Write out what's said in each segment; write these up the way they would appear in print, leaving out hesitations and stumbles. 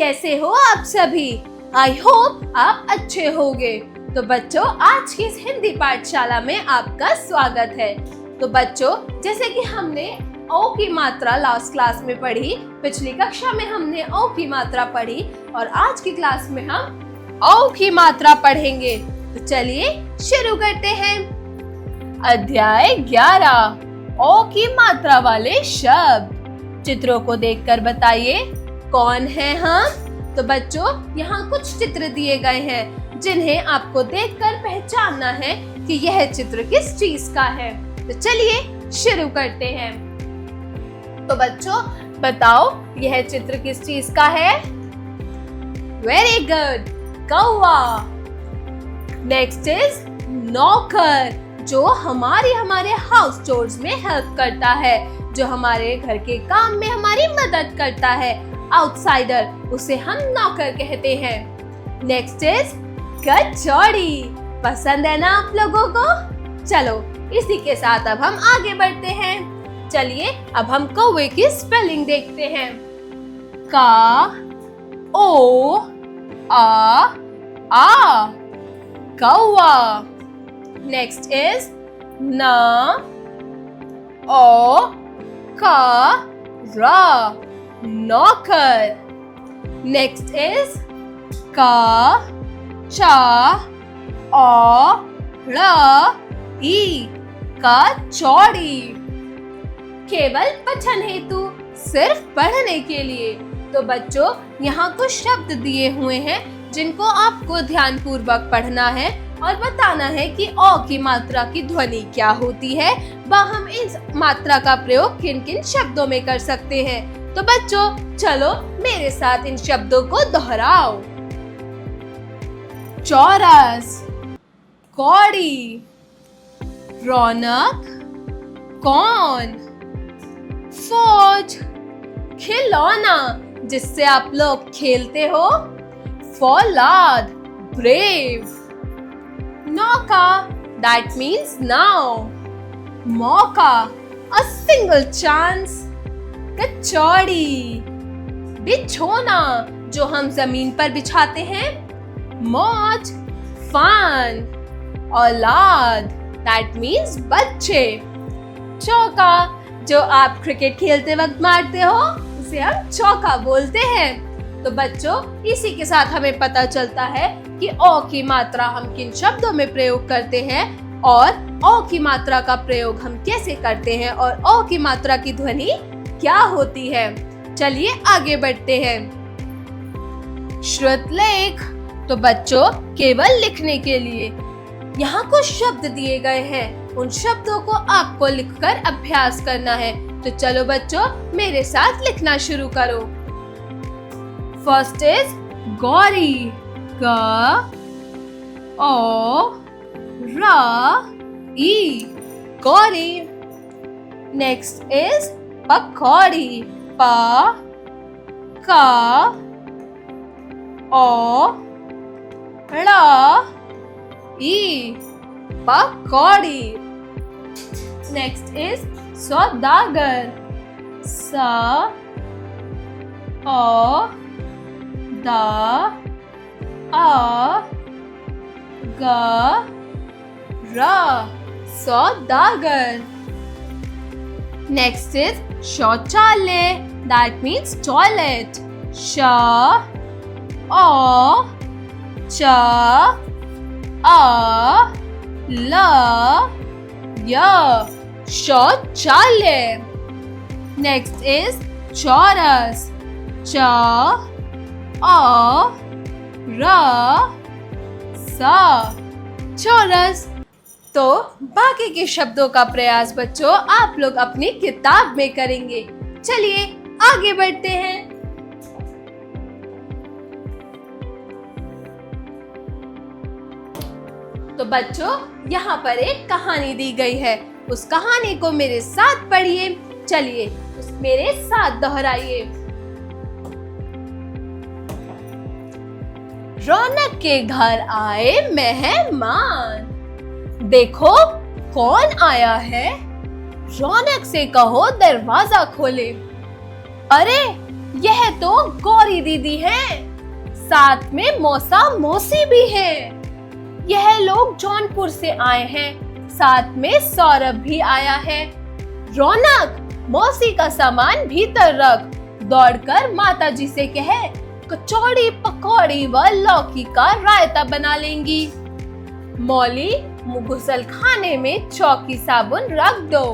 कैसे हो आप सभी? आई होप आप अच्छे होंगे। तो बच्चों, आज की इस हिंदी पाठशाला में आपका स्वागत है। तो बच्चों, जैसे कि हमने ओ की मात्रा लास्ट क्लास में पढ़ी, पिछली कक्षा में हमने ओ की मात्रा पढ़ी और आज की क्लास में हम ओ की मात्रा पढ़ेंगे। तो चलिए शुरू करते हैं। अध्याय 11, ओ की मात्रा वाले शब्द। चित्रों को देखकर बताइए कौन है हम। तो बच्चों, यहाँ कुछ चित्र दिए गए हैं जिन्हें आपको देखकर पहचानना है कि यह चित्र किस चीज का है। तो चलिए शुरू करते हैं। तो बच्चों बताओ, यह चित्र किस चीज का है? वेरी गुड, कौवा। नेक्स्ट इज नौकर, जो हमारे हाउस चोर्स में हेल्प करता है, जो हमारे घर के काम में हमारी मदद करता है। आउटसाइडर, उसे हम नौकर कहते हैं। नेक्स्ट इज कचौड़ी। पसंद है ना आप लोगों को? चलो इसी के साथ अब हम आगे बढ़ते हैं। चलिए अब हम कौवे की स्पेलिंग देखते हैं। का ओ आ कौवा। नेक्स्ट इज न ओ का रा नौकर। नेक्स्ट इज का चा ओ रा ई कचौड़ी। केवल पठन हेतु, सिर्फ पढ़ने के लिए। तो बच्चों, यहाँ कुछ शब्द दिए हुए हैं जिनको आपको ध्यान पूर्वक पढ़ना है और बताना है कि ओ की मात्रा की ध्वनि क्या होती है, व हम इस मात्रा का प्रयोग किन किन शब्दों में कर सकते हैं। तो बच्चों चलो मेरे साथ इन शब्दों को दोहराओ। चौरस, कौड़ी, रौनक, कौन, फौज, खिलौना जिससे आप लोग खेलते हो, फौलाद, ब्रेव, नौका, that means now, मौका, a single chance, कचौड़ी, बिछोना जो हम जमीन पर बिछाते हैं, मौज, फन, औलाद, that means बच्चे, चौका जो आप क्रिकेट खेलते वक्त मारते हो, उसे हम चौका बोलते हैं। तो बच्चों, इसी के साथ हमें पता चलता है कि ओ की मात्रा हम किन शब्दों में प्रयोग करते हैं और ओ की मात्रा का प्रयोग हम कैसे करते हैं और ओ की मात्रा की ध्वनि क्या होती है। चलिए आगे बढ़ते हैं। श्रुतलेख। तो बच्चों, केवल लिखने के लिए यहाँ कुछ शब्द दिए गए हैं, उन शब्दों को आपको लिखकर अभ्यास करना है। तो चलो बच्चों मेरे साथ लिखना शुरू करो। फर्स्ट इज गौरी, ग ओ रा ई गौरी। नेक्स्ट इज पकौड़ी, प का ओ रा ई पकौड़ी। नेक्स्ट इज सौदागर, स ओ द आ ग र सौदागर। नेक्स्ट इज शौचालय, दैट मीन्स टॉयलेट, श ओ च आ ल य शौचालय। नेक्स्ट इज चौरस, च अ र स चौरस। तो बाकी के शब्दों का प्रयास बच्चों आप लोग अपनी किताब में करेंगे। चलिए आगे बढ़ते हैं। तो बच्चों, यहाँ पर एक कहानी दी गई है, उस कहानी को मेरे साथ पढ़िए। चलिए मेरे साथ दोहराइए। रौनक के घर आए मेहमान, देखो कौन आया है। रौनक से कहो दरवाजा खोले। अरे यह तो गौरी दीदी हैं, साथ में मौसा मौसी भी हैं। यह लोग जौनपुर से आए हैं, साथ में सौरभ भी आया है। रौनक, मौसी का सामान भीतर रख, दौड़कर माताजी से कहे कचौड़ी पकौड़ी व लौकी का रायता बना लेंगी। मौली, गुसल खाने में चौकी साबुन रख दो,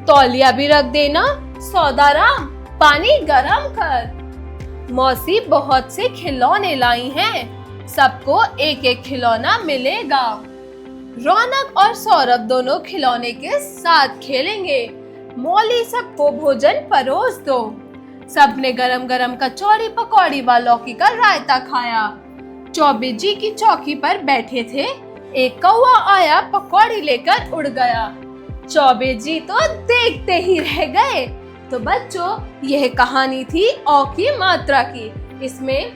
तौलिया भी रख देना। सौदाराम, पानी गरम कर। मौसी बहुत से खिलौने लाई हैं, सबको एक एक खिलौना मिलेगा। रौनक और सौरभ दोनों खिलौने के साथ खेलेंगे। मौली, सबको भोजन परोस दो। सबने गरम गरम कचौड़ी पकौड़ी व लौकी का रायता खाया। चौबे जी की चौकी पर बैठे थे, एक कौवा आया, पकौड़ी लेकर उड़ गया। चौबे जी तो देखते ही रह गए। तो बच्चों, यह कहानी थी औ की मात्रा की। इसमें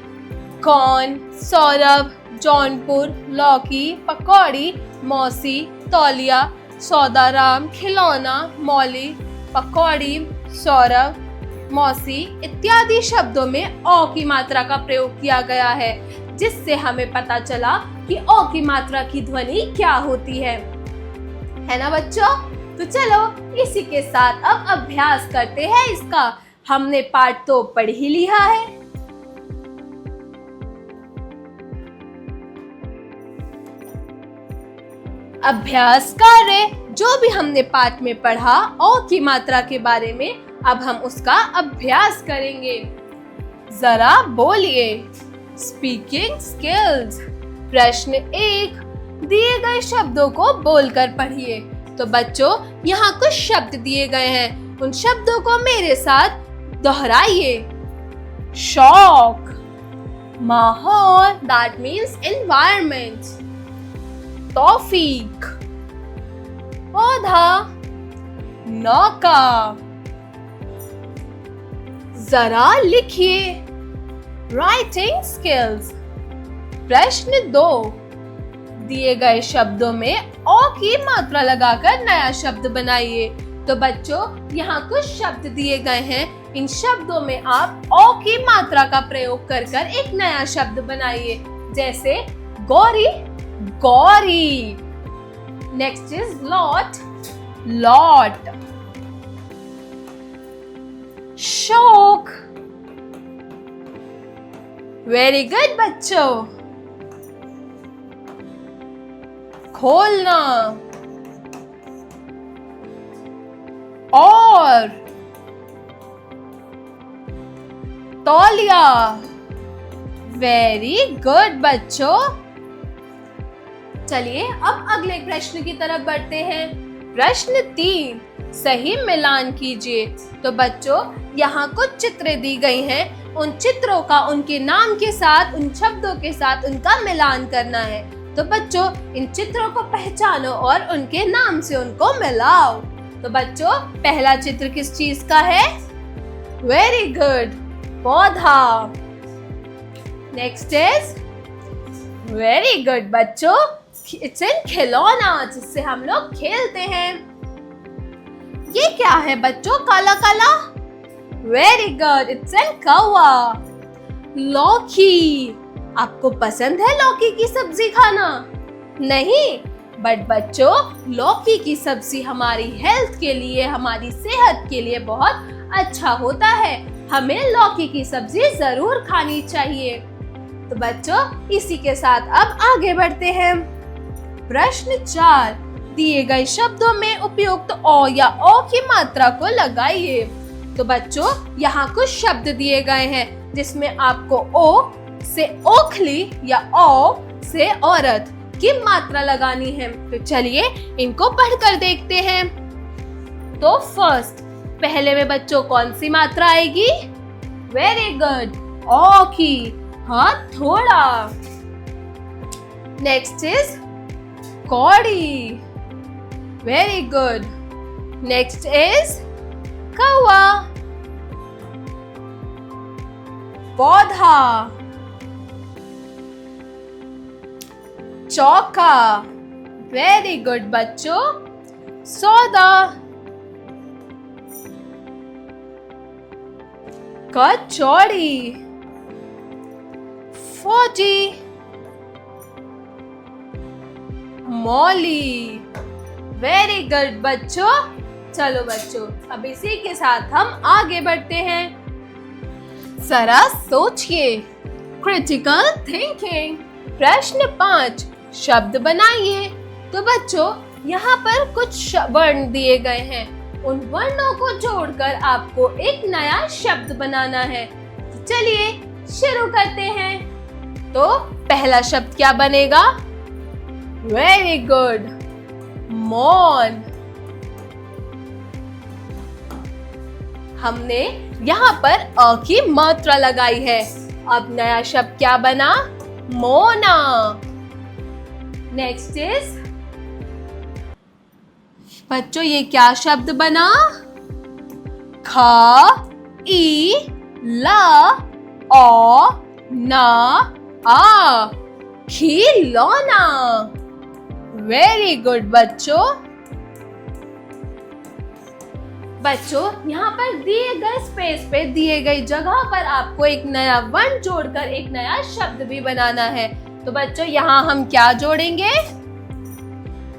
कौन, सौरभ, जौनपुर, लौकी, पकौड़ी, मौसी, तौलिया, सौदाराम, खिलौना, मौली, पकौड़ी, सौरभ, मौसी इत्यादि शब्दों में औ की मात्रा का प्रयोग किया गया है, जिससे हमें पता चला कि औ की मात्रा की ध्वनि क्या होती है ना बच्चों? तो चलो इसी के साथ अब अभ्यास करते हैं इसका। हमने पाठ तो पढ़ ही लिया है। अभ्यास कार्य जो भी हमने पाठ में पढ़ा औ की मात्रा के बारे में, अब हम उसका अभ्यास करेंगे। जरा बोलिए। Speaking skills. प्रश्न 1, दिए गए शब्दों को बोलकर पढ़िए। तो बच्चों, यहाँ कुछ शब्द दिए गए हैं, उन शब्दों को मेरे साथ दोहराइए। शौक, माहौल, दैट मीन्स एनवायरनमेंट। तौफीक, पौधा, नौका। जरा लिखिए। Writing skills. प्रश्न 2, दिए गए शब्दों में औ की मात्रा लगाकर नया शब्द बनाइए। तो बच्चों, यहाँ कुछ शब्द दिए गए हैं, इन शब्दों में आप औ की मात्रा का प्रयोग कर एक नया शब्द बनाइए। जैसे Gauri, Gauri. Next is lot, lot. शौक। वेरी गुड बच्चों। खोलना। और तौलिया। वेरी गुड बच्चों। चलिए अब अगले प्रश्न की तरफ बढ़ते हैं। प्रश्न 3, सही मिलान कीजिए। तो बच्चों, यहाँ कुछ चित्र दी गई हैं, उन चित्रों का उनके नाम के साथ, उन शब्दों के साथ उनका मिलान करना है। तो बच्चों, इन चित्रों को पहचानो और उनके नाम से उनको मिलाओ। तो बच्चों, पहला चित्र किस चीज का है? वेरी गुड, पौधा। नेक्स्ट इज, वेरी गुड बच्चों, इट्स एन खिलौना, जिससे हम लोग खेलते हैं। ये क्या है बच्चों, काला काला? वेरी गुड, इट्स एन कौवा। लौकी। आपको पसंद है लौकी की सब्जी खाना? नहीं, बट बच्चों, लौकी की सब्जी हमारी हेल्थ के लिए, हमारी सेहत के लिए बहुत अच्छा होता है। हमें लौकी की सब्जी जरूर खानी चाहिए। तो बच्चों, इसी के साथ अब आगे बढ़ते हैं। प्रश्न 4, दिए गए शब्दों में उपयुक्त औ या औ की मात्रा को लगाइए। तो बच्चों, यहाँ कुछ शब्द दिए गए हैं, जिसमें आपको ओ से ओखली या औ से औरत की मात्रा लगानी है। तो चलिए इनको पढ़कर देखते हैं। तो फर्स्ट, पहले में बच्चों कौन सी मात्रा आएगी? वेरी गुड, औ की। हाँ, थोड़ा। नेक्स्ट इज कौड़ी। Very good. नेक्स्ट इज कौवा। पौधा। चौका। वेरी गुड बच्चों। सौदा। कचौड़ी, फौजी, मौली। वेरी गुड बच्चों। चलो बच्चों, अब इसी के साथ हम आगे बढ़ते हैं। जरा सोचिए, क्रिटिकल थिंकिंग। प्रश्न 5, शब्द बनाइए। तो बच्चों, यहाँ पर कुछ वर्ण दिए गए हैं, उन वर्णों को जोड़कर आपको एक नया शब्द बनाना है। तो चलिए शुरू करते हैं। तो पहला शब्द क्या बनेगा? वेरी गुड, मौन। हमने यहाँ पर अ की मात्रा लगाई है। अब नया शब्द क्या बना? मोना। नेक्स्ट इज, बच्चों ये क्या शब्द बना? ख, ई, ल, औ, न, आ, खिलौना। वेरी गुड बच्चों। बच्चों, यहाँ पर दिए गए स्पेस पे, दिए गई जगह पर आपको एक नया वर्ण जोड़कर एक नया शब्द भी बनाना है। तो बच्चों, यहाँ हम क्या जोड़ेंगे?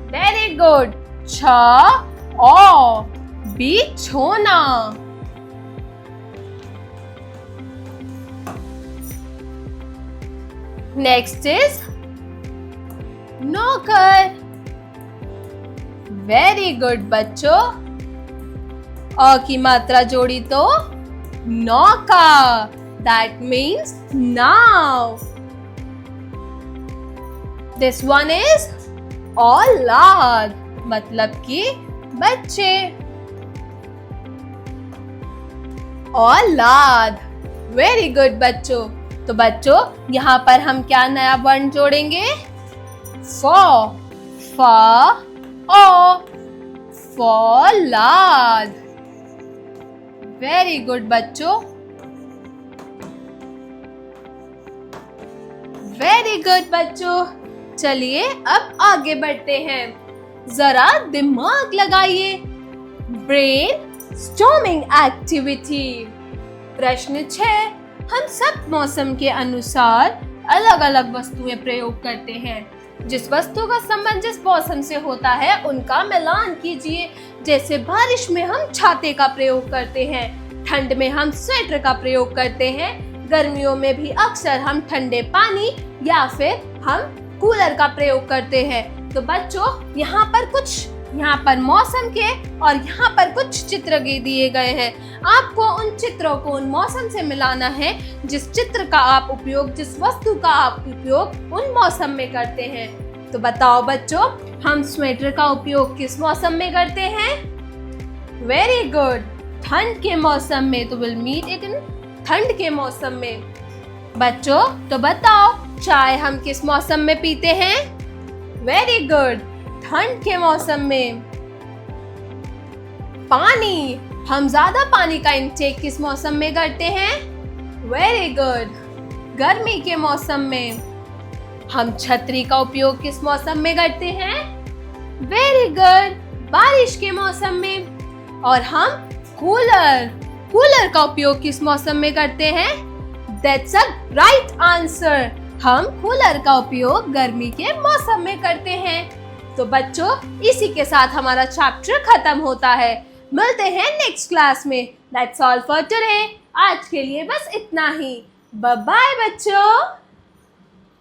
वेरी गुड, छ, ओ, बिछोना। नेक्स्ट इज नौकर। वेरी गुड बच्चों। अ की मात्रा जोड़ी तो नौका, that means now. This one is औलाद, मतलब कि बच्चे। औलाद। वेरी गुड बच्चों। तो बच्चों, यहाँ पर हम क्या नया वर्ण जोड़ेंगे? फौ, फ, ओ, फौलाद। वेरी गुड बच्चों। वेरी गुड बच्चों। चलिए अब आगे बढ़ते हैं। जरा दिमाग लगाइए। Brain storming activity. प्रश्न 6, हम सब मौसम के अनुसार अलग अलग वस्तुएं प्रयोग करते हैं। जिस वस्तु का संबंध जिस मौसम से होता है उनका मिलान कीजिए। जैसे बारिश में हम छाते का प्रयोग करते हैं, ठंड में हम स्वेटर का प्रयोग करते हैं, गर्मियों में भी अक्सर हम ठंडे पानी या फिर हम कूलर का प्रयोग करते हैं। तो बच्चों, यहाँ पर मौसम के और यहाँ पर कुछ चित्र दिए गए हैं। आपको उन चित्रों को उन मौसम से मिलाना है जिस चित्र का आप उपयोग, जिस वस्तु का आप उपयोग उन मौसम में करते हैं। तो बताओ बच्चों, हम स्वेटर का उपयोग किस मौसम में करते हैं? वेरी गुड, ठंड के मौसम में। तो विल मीट इट इन ठंड के मौसम में। बच्चों, तो बताओ, चाय हम किस मौसम में पीते हैं? वेरी गुड, ठंड के मौसम में। पानी, हम ज्यादा पानी का इंटेक किस मौसम में करते हैं? वेरी गुड, गर्मी के मौसम में। हम छतरी का उपयोग किस मौसम में करते हैं? वेरी गुड, बारिश के मौसम में। और हम कूलर का उपयोग किस मौसम में करते हैं? That's a right answer. हम कूलर का उपयोग गर्मी के मौसम में करते हैं। तो बच्चों, इसी के साथ हमारा चैप्टर खत्म होता है। मिलते हैं नेक्स्ट क्लास में। That's all for today. आज के लिए बस इतना ही। बाय बाय बच्चों।